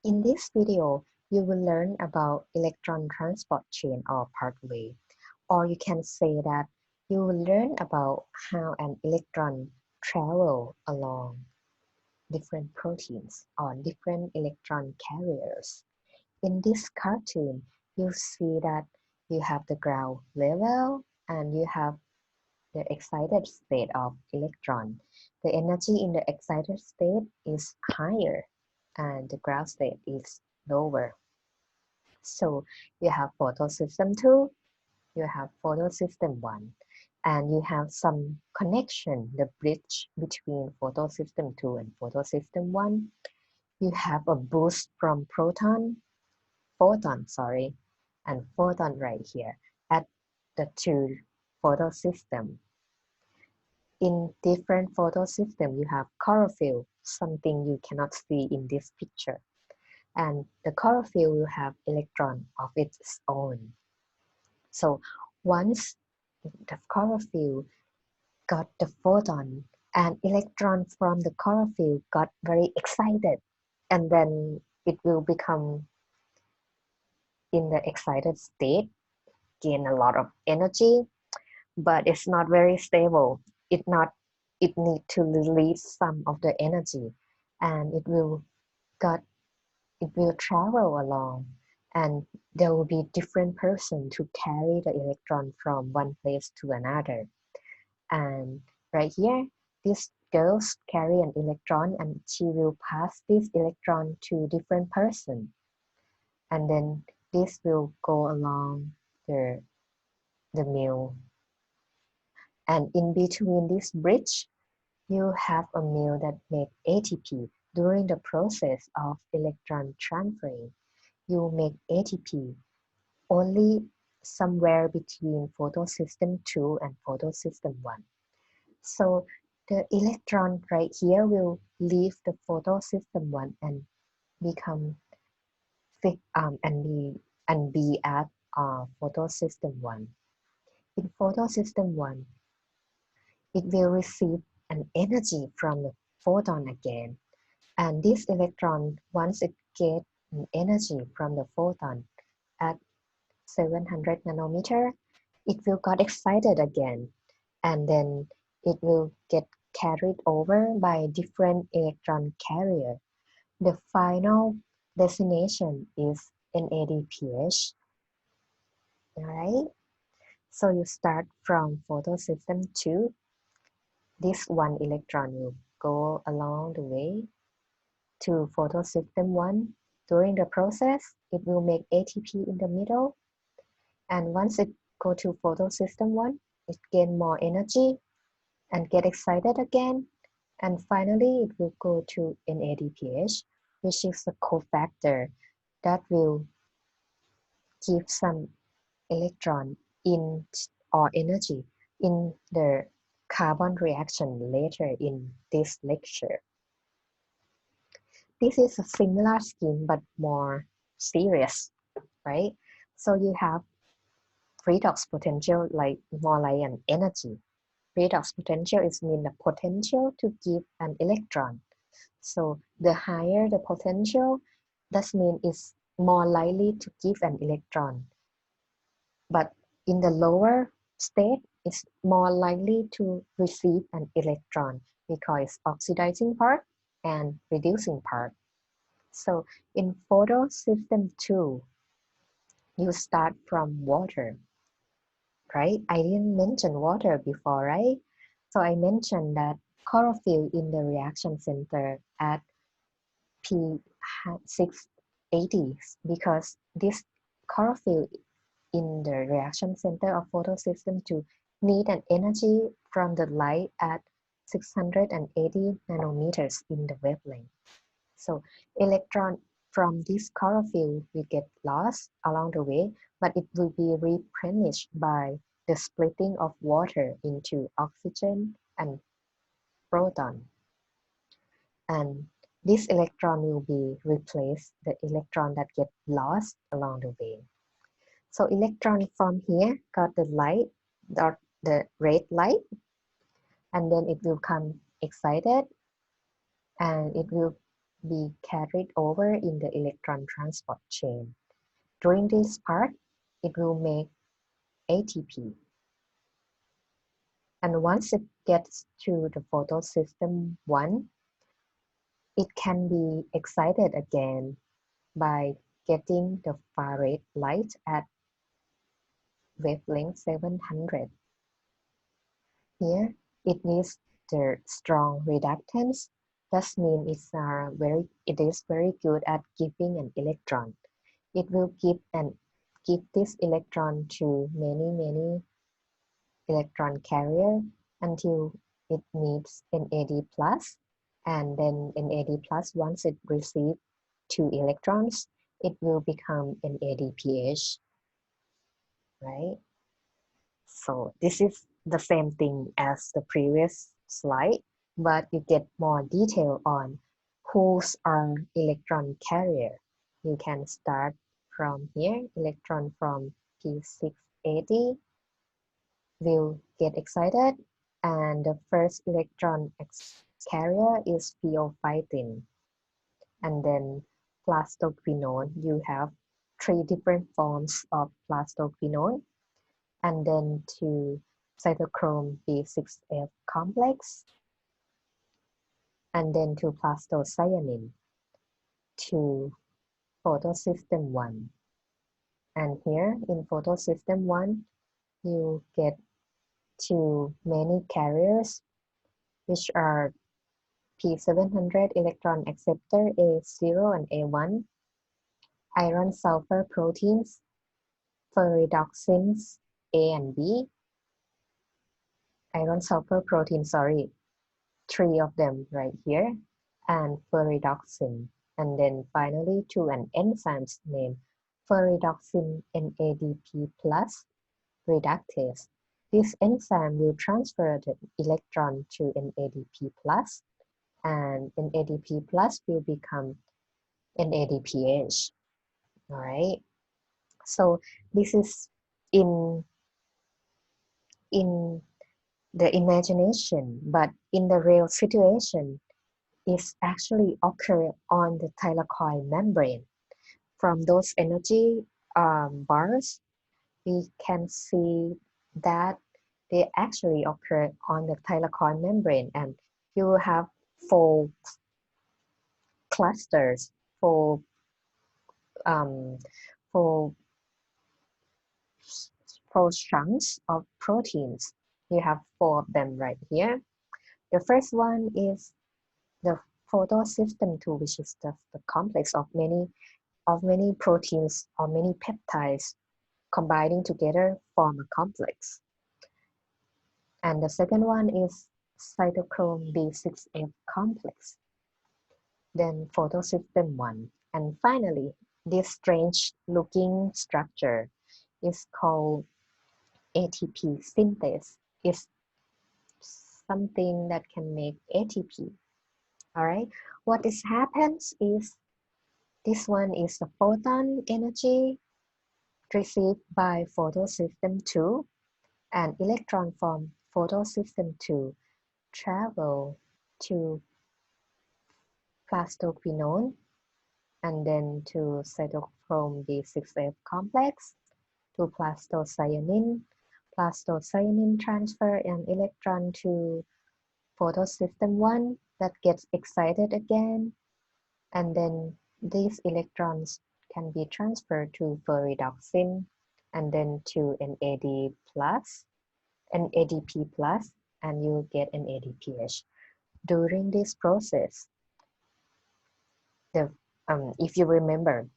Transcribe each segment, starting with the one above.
In this video, you will learn about electron transport chain or pathway, or you can say that you will learn about how an electron travel along different proteins or different electron carriers. In this cartoon, you see that you have the ground level and you have the excited state of electron. The energy in the excited state is higher and the ground state is lower. So you have photosystem 2, you have photosystem 1, and you have some connection, the bridge between photosystem 2 and photosystem 1. You have a boost from photon, and photon right here at the two photosystem. In different photosystem, you have chlorophyll, something you cannot see in this picture. And the chlorophyll will have electron of its own. So once the chlorophyll got the photon, an electron from the chlorophyll got very excited, and then it will become in the excited state, gain a lot of energy, but it's not very stable. It need to release some of the energy, and it will travel along, and there will be different person to carry the electron from one place to another. And right here, this girl carry an electron and she will pass this electron to different person, and then this will go along the mill, and in between this bridge you have a mill that make ATP. During the process of electron transferring, you make ATP only somewhere between photosystem 2 and photosystem 1. So the electron right here will leave the photosystem 1 and become and be at photosystem 1. In photosystem 1, it will receive an energy from the photon again. And this electron, once it gets energy from the photon at 700 nanometer, it will get excited again, and then it will get carried over by different electron carrier. The final destination is NADPH. Alright, so you start from photosystem 2. This one electron will go along the way to photosystem 1. During the process, it will make ATP in the middle, and once it go to photosystem 1, it gain more energy and get excited again, and finally it will go to NADPH, which is a cofactor that will give some electron in or energy in the carbon reaction later in this lecture. This is a similar scheme but more serious, right? So you have redox potential, more like an energy. Redox potential is mean the potential to give an electron. So the higher the potential, that means it's more likely to give an electron. But in the lower state, it's more likely to receive an electron because it's oxidizing part and reducing part. So in photosystem 2, you start from water, right? I didn't mention water before, right? So I mentioned that chlorophyll in the reaction center at P680 because this chlorophyll in the reaction center of photosystem 2 need an energy from the light at 680 nanometers in the wavelength. So electron from this chlorophyll will get lost along the way, but it will be replenished by the splitting of water into oxygen and proton. And this electron will be replaced, the electron that get lost along the way. So electron from here got the light, or the red light, and then it will come excited, and it will be carried over in the electron transport chain. During this part, it will make ATP. And once it gets to the photosystem 1, it can be excited again by getting the far red light at wavelength 700. Here, it needs the strong reductance. That means it is very good at giving an electron. It will give this electron to many electron carrier until it meets NAD plus, and then NAD plus, once it receives 2 electrons, it will become NADPH, right? So this is the same thing as the previous slide, but you get more detail on who's are electron carrier. You can start from here. Electron from P680 will get excited, and the first electron carrier is pheophytin. And then plastoquinone, you have 3 different forms of plastoquinone, and then to cytochrome B6F complex, and then to plastocyanin, to photosystem 1. And here in photosystem 1, you get to many carriers, which are P700 electron acceptor A0 and A1, iron sulfur proteins, ferredoxins A and B, iron sulfur protein, sorry, 3 of them right here, and ferredoxin. And then finally to an enzyme named ferredoxin NADP plus reductase. This enzyme will transfer the electron to NADP plus, and NADP plus will become NADPH. All right. So this is in the imagination, but in the real situation, is actually occur on the thylakoid membrane. From those energy bars, we can see that they actually occur on the thylakoid membrane, and you will have 4 clusters, 4 um, 4 chunks of proteins. You have 4 of them right here. The first one is the photosystem 2, which is the complex of many proteins or many peptides combining together form a complex. And the second one is cytochrome B6F complex. Then photosystem 1. And finally, this strange looking structure is called ATP synthase. It's something that can make ATP. All right. What happens is this one is the photon energy received by photosystem 2, and electron from photosystem 2 travel to plastoquinone and then to cytochrome B6F complex, to plastocyanin. Plastocyanin transfer an electron to photosystem 1 that gets excited again, and then these electrons can be transferred to ferredoxin and then to NAD plus, NADP plus, and you get an NADPH. During this process, if you remember,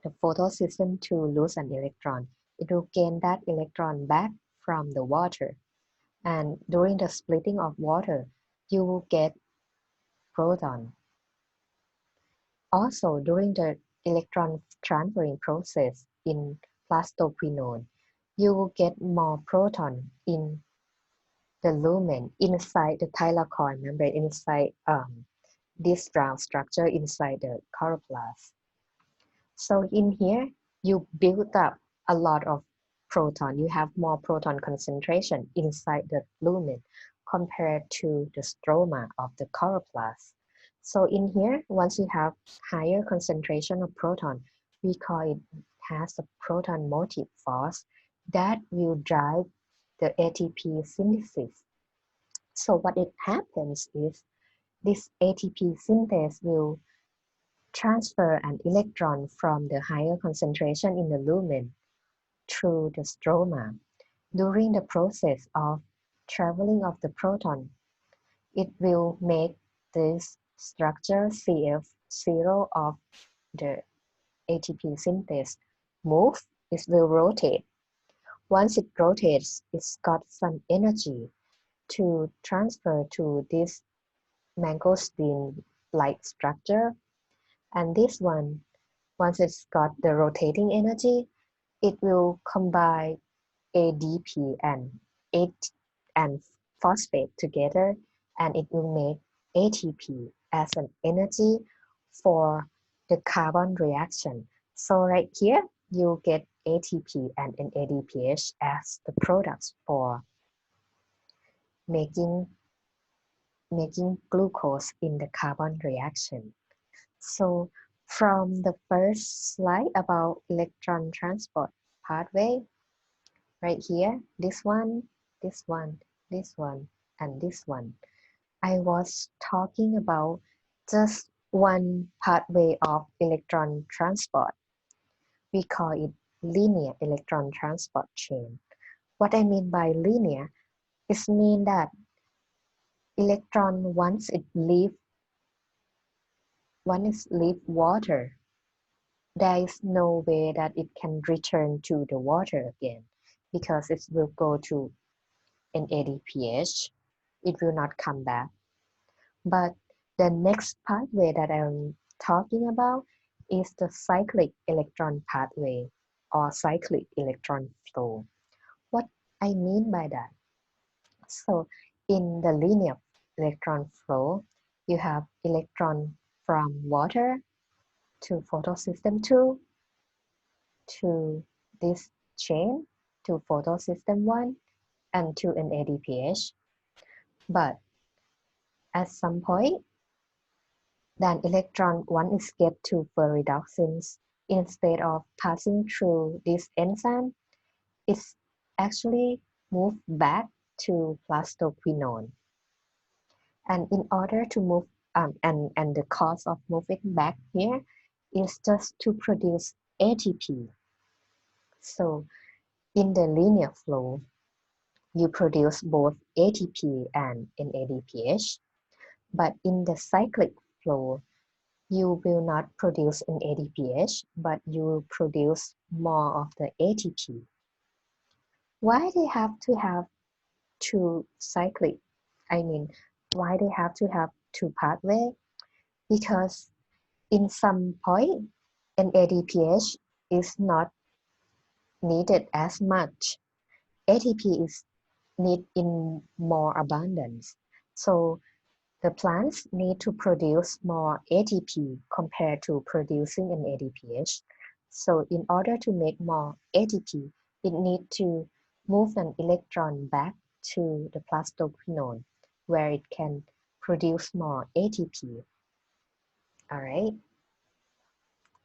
the photosystem 2 lose an electron. It will gain that electron back from the water. And during the splitting of water, you will get proton. Also, during the electron transferring process in plastoquinone, you will get more proton in the lumen inside the thylakoid membrane, inside this round structure inside the chloroplast. So in here, you build up a lot of proton. You have more proton concentration inside the lumen compared to the stroma of the chloroplast. So in here, once you have higher concentration of proton, we call it has a proton motive force that will drive the ATP synthesis. So what it happens is this ATP synthase will transfer an electron from the higher concentration in the lumen through the stroma. During the process of traveling of the proton, it will make this structure CF0 of the ATP synthase move. It will rotate. Once it rotates, it's got some energy to transfer to this mangosteen-like structure. And this one, once it's got the rotating energy, it will combine ADP and phosphate together, and it will make ATP as an energy for the carbon reaction. So right here, you get ATP and NADPH as the products for making glucose in the carbon reaction. So from the first slide about electron transport pathway, right here, this one, this one, this one, and this one, I was talking about just one pathway of electron transport. We call it linear electron transport chain. What I mean by linear is mean that electron once it leave water, there is no way that it can return to the water again because it will go to NADPH. It will not come back. But the next pathway that I'm talking about is the cyclic electron pathway or cyclic electron flow. What I mean by that? So in the linear electron flow, you have electron from water to photosystem 2 to this chain to photosystem 1 and to an NADPH. But at some point, then electron one escape to ferredoxins. Instead of passing through this enzyme, it's actually moved back to plastoquinone. And in order to move, and the cause of moving back here is just to produce ATP. So in the linear flow, you produce both ATP and NADPH, but in the cyclic flow, you will not produce an ADPH, but you will produce more of the ATP. Why they have to have two cyclic? I mean, why they have to have two pathway? Because in some point, an ADPH is not needed as much. ATP is need in more abundance. So the plants need to produce more ATP compared to producing an ADPH. So in order to make more ATP, it needs to move an electron back to the plastoquinone, where it can produce more ATP. All right.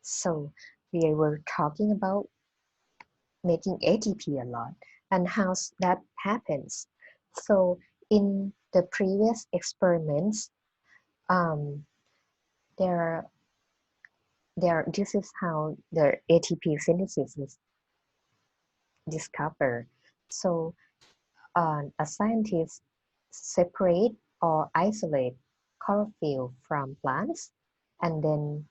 So we were talking about making ATP a lot and how that happens. So in the previous experiments, um, there this is how the ATP synthesis is discovered. So a scientist separate or isolate chlorophyll from plants and then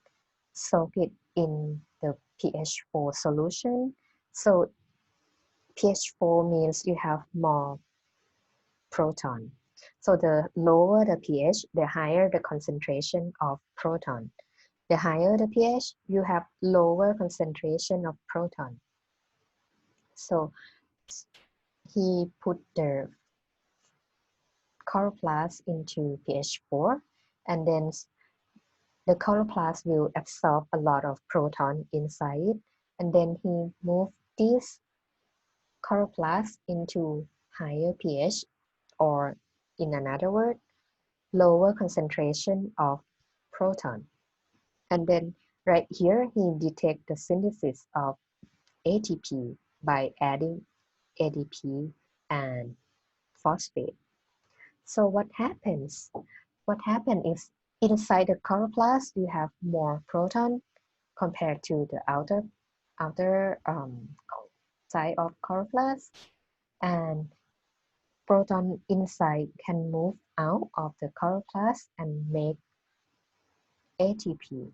soak it in the pH 4 solution. So pH 4 means you have more proton. So the lower the pH, the higher the concentration of proton. The higher the pH, you have lower concentration of proton. So he put the chloroplast into pH 4, and then the chloroplast will absorb a lot of proton inside it, and then he moved this chloroplast into higher pH, or in another word, lower concentration of proton. And then right here, he detect the synthesis of ATP by adding ADP and phosphate. So what happens? What happens is inside the chloroplast you have more proton compared to the outer side of chloroplast, and proton inside can move out of the chloroplast and make ATP.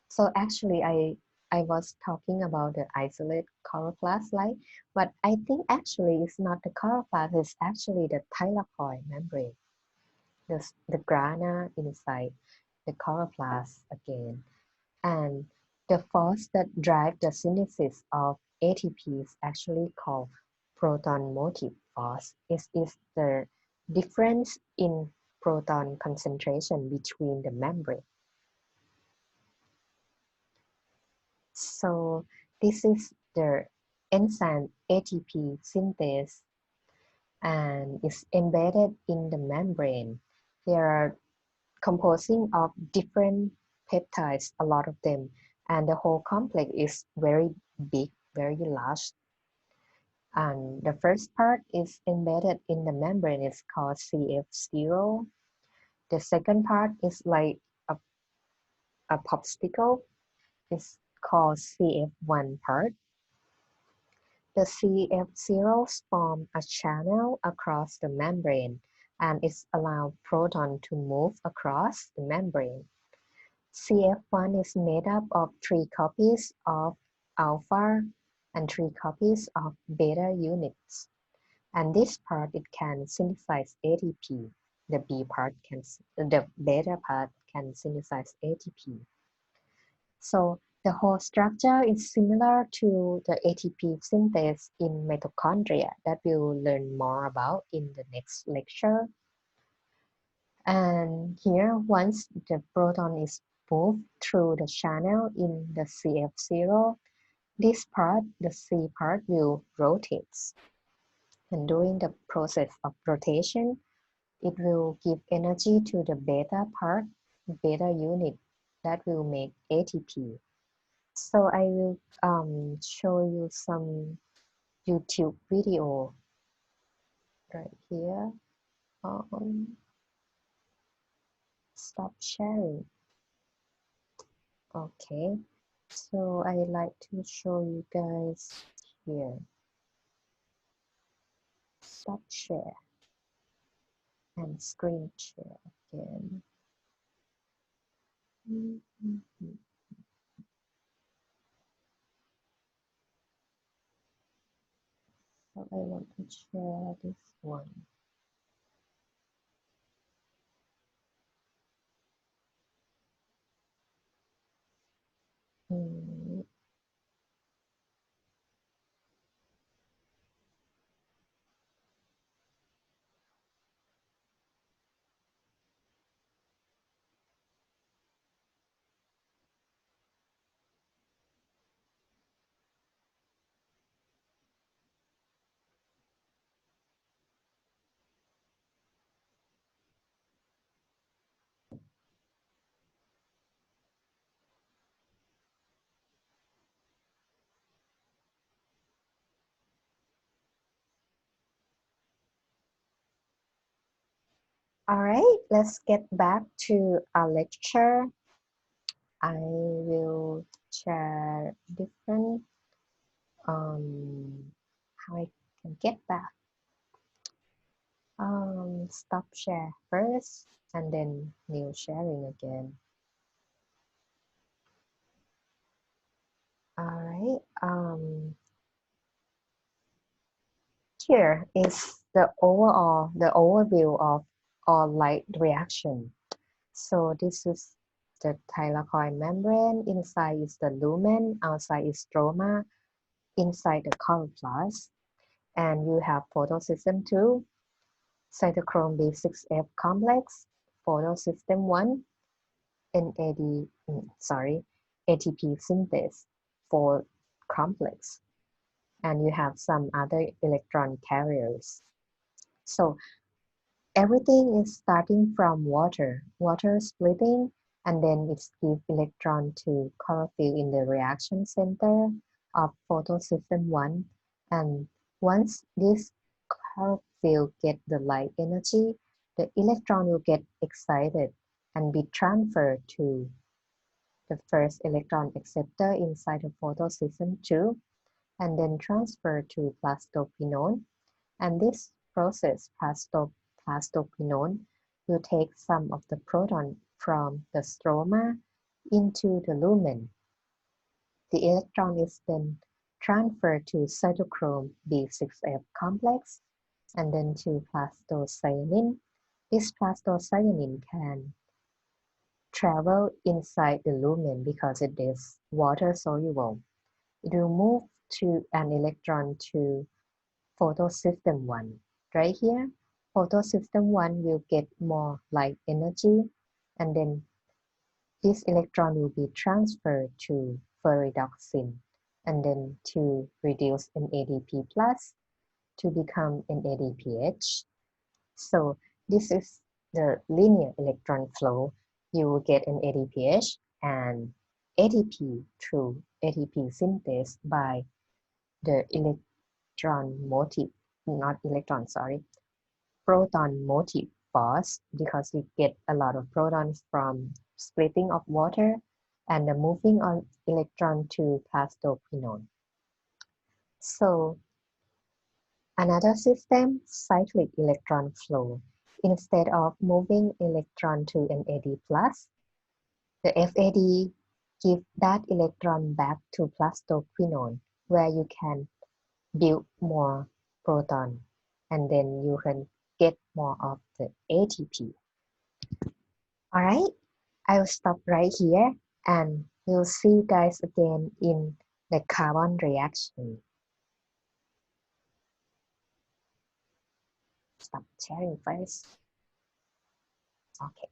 So actually I was talking about the isolate chloroplast light, but I think actually it's not the chloroplast, it's actually the thylakoid membrane, the grana inside the chloroplast again. And the force that drives the synthesis of ATP is actually called proton motive force. It is the difference in proton concentration between the membrane. So this is the enzyme ATP synthase and is embedded in the membrane. There are composing of different peptides, a lot of them, and the whole complex is very big, very large. And the first part is embedded in the membrane, it's called CF0. The second part is like a popsicle, it's called CF1 part. The CF0s form a channel across the membrane and it allows proton to move across the membrane. CF1 is made up of 3 copies of alpha and 3 copies of beta units. And this part it can synthesize ATP. The beta part can synthesize ATP. So the whole structure is similar to the ATP synthase in mitochondria that we'll learn more about in the next lecture. And here, once the proton is moved through the channel in the CF0, this part, the C part, will rotate. And during the process of rotation, it will give energy to the beta part, beta unit, that will make ATP. So I will show you some YouTube video right here. Stop sharing. Okay, so I like to show you guys here. Stop share and screen share again. So I want to share this one. All right, let's get back to our lecture. I will share different how I can get back. Stop share first and then new sharing again. All right. Here is the overview of all light reaction. So this is the thylakoid membrane. Inside is the lumen, outside is stroma, inside the chloroplast. And you have photosystem 2, cytochrome B6F complex, photosystem 1, ATP synthase for complex. And you have some other electron carriers. So Everything is starting from water splitting, and then it's give electron to chlorophyll in the reaction center of photosystem 1. And once this chlorophyll get the light energy, the electron will get excited and be transferred to the first electron acceptor inside the photosystem 2, and then transferred to plastophenone. And this process, plastophenone, will take some of the proton from the stroma into the lumen. The electron is then transferred to cytochrome B6F complex and then to plastocyanin. This plastocyanin can travel inside the lumen because it is water soluble. It will move to an electron to photosystem 1. Right here, photosystem 1 will get more light energy, and then this electron will be transferred to ferredoxin and then to reduce NADP plus to become NADPH. So this is the linear electron flow. You will get an NADPH and ATP through ATP synthesis by the electron motive, not electron, sorry, proton motive force, because we get a lot of protons from splitting of water and the moving on electron to plastophenone. So another system, cyclic electron flow. Instead of moving electron to an AD plus, the FAD give that electron back to plastophenone, where you can build more proton, and then you can get more of the ATP. All right, I'll stop right here, and we'll see you guys again in the carbon reaction. Stop sharing first. Okay.